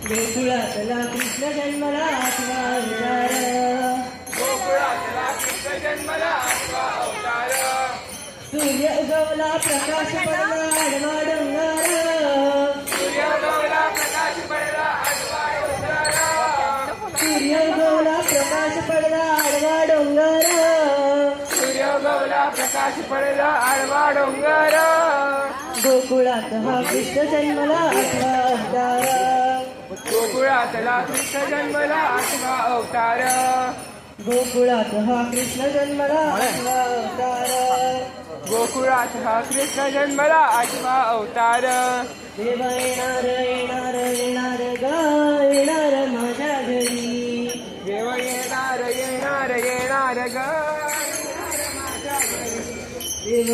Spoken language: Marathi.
गोकुळातला कृष्ण जन्मला आठवा अवतार गोकुळातला कृष्ण जन्मला आठवा अवतार सूर्य उगवला प्रकाश पडला आडवा डोंगर सूर्य उगवला प्रकाश पडला आडवा डोंगर सूर्य उगवला प्रकाश पडला आडवा डोंगर सूर्य उगवला प्रकाश पडला आडवा डोंगर गोकुळात हा कृष्ण जन्मला आठवा अवतार गोकुळातला कृष्ण जन्मला आठवा अवतार गोकुळात हा कृष्ण जन्मला आठवा अवतार गोकुळात हा कृष्ण जन्मला आठवा अवतार देव येणार येणार येणार ग येणार माझ्या घरी देव येणार येणार येणार ग देव